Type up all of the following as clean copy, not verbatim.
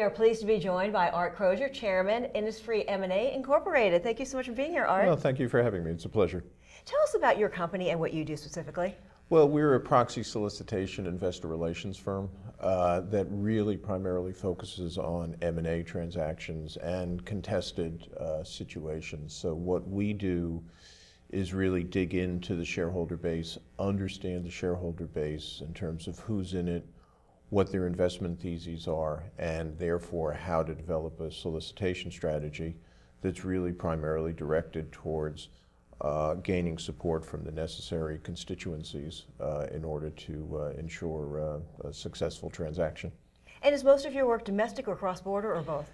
are pleased to be joined by Art Crozier, Chairman, Innisfree M&A Incorporated. Thank you so much for being here, Art. Well, thank you for having me. It's a pleasure. Tell us about your company and what you do specifically. Well, we're a proxy solicitation investor relations firm that really primarily focuses on M&A transactions and contested situations. So what we do is really dig into the shareholder base, understand the shareholder base in terms of who's in it, what their investment theses are, and therefore how to develop a solicitation strategy that's really primarily directed towards gaining support from the necessary constituencies in order to ensure a successful transaction. And is most of your work domestic or cross-border or both?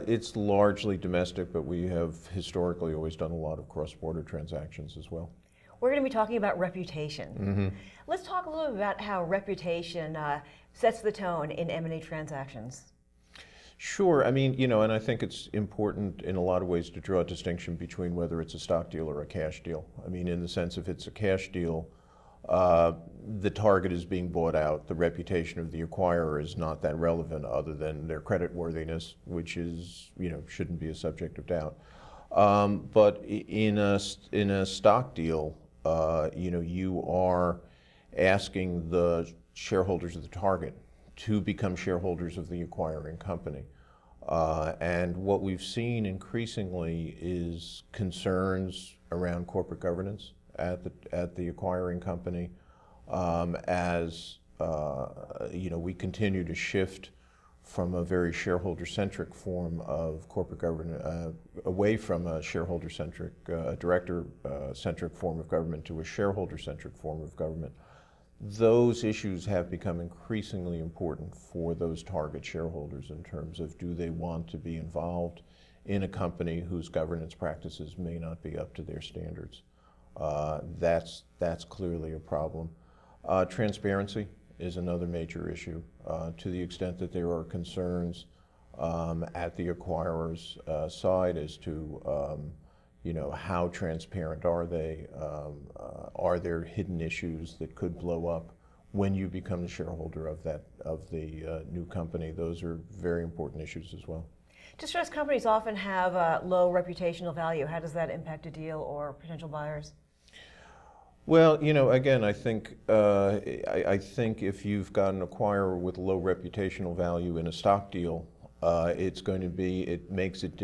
It's largely domestic, but we have historically always done a lot of cross-border transactions as well. We're going to be talking about reputation. Mm-hmm. Let's talk a little bit about how reputation sets the tone in M&A transactions. Sure. I mean, and I think it's important in a lot of ways to draw a distinction between whether it's a stock deal or a cash deal. I mean, in the sense if it's a cash deal, the target is being bought out. The reputation of the acquirer is not that relevant other than their creditworthiness, which is, shouldn't be a subject of doubt. But in a stock deal, you are asking the shareholders of the target to become shareholders of the acquiring company. And what we've seen increasingly is concerns around corporate governance at the acquiring company as we continue to shift from a very shareholder-centric form of corporate governance, away from a shareholder-centric, director-centric form of government to a shareholder-centric form of government. Those issues have become increasingly important for those target shareholders in terms of do they want to be involved in a company whose governance practices may not be up to their standards. That's clearly a problem. Transparency is another major issue to the extent that there are concerns at the acquirer's side as to how transparent are they? Are there hidden issues that could blow up when you become the shareholder of the new company? Those are very important issues as well. Distressed companies often have low reputational value. How does that impact a deal or potential buyers? Well, again, I think if you've got an acquirer with low reputational value in a stock deal, it makes it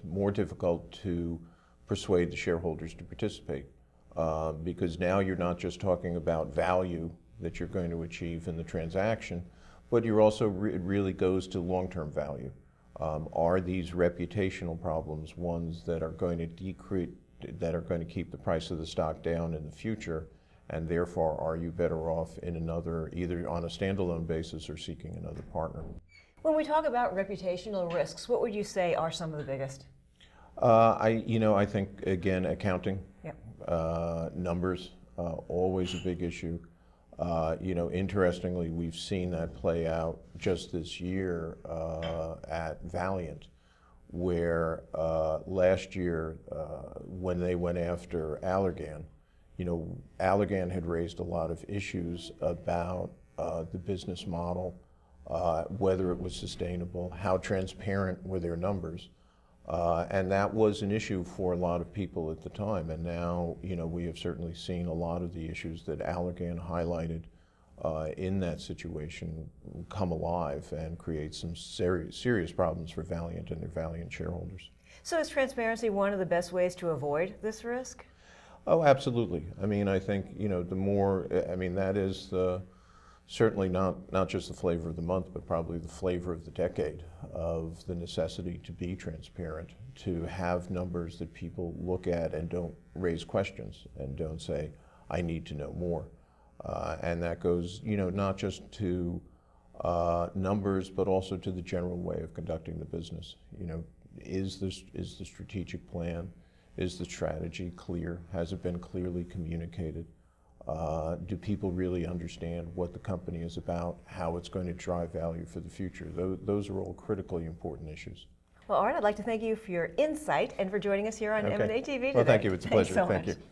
more difficult to persuade the shareholders to participate because now you're not just talking about value that you're going to achieve in the transaction, but you're also it really goes to long-term value. Are these reputational problems ones that are going to keep the price of the stock down in the future, and therefore are you better off in either on a standalone basis or seeking another partner? When we talk about reputational risks, what would you say are some of the biggest? I think, again, accounting, yep. Numbers, always a big issue. Interestingly, we've seen that play out just this year at Valiant, where last year, when they went after Allergan, Allergan had raised a lot of issues about the business model, whether it was sustainable, how transparent were their numbers. And that was an issue for a lot of people at the time. And now, we have certainly seen a lot of the issues that Allergan highlighted in that situation come alive and create some serious problems for Valiant and their Valiant shareholders. So is transparency one of the best ways to avoid this risk? Oh, absolutely. I mean, I think, that is certainly not just the flavor of the month, but probably the flavor of the decade of the necessity to be transparent, to have numbers that people look at and don't raise questions and don't say, I need to know more. And that goes, not just to numbers, but also to the general way of conducting the business. Is the strategic plan, is the strategy clear? Has it been clearly communicated? Do people really understand what the company is about, how it's going to drive value for the future? Those are all critically important issues. Well, Art, I'd like to thank you for your insight and for joining us here on M&A TV today. Well, thank you. It's a pleasure. Thanks so Thank much. you.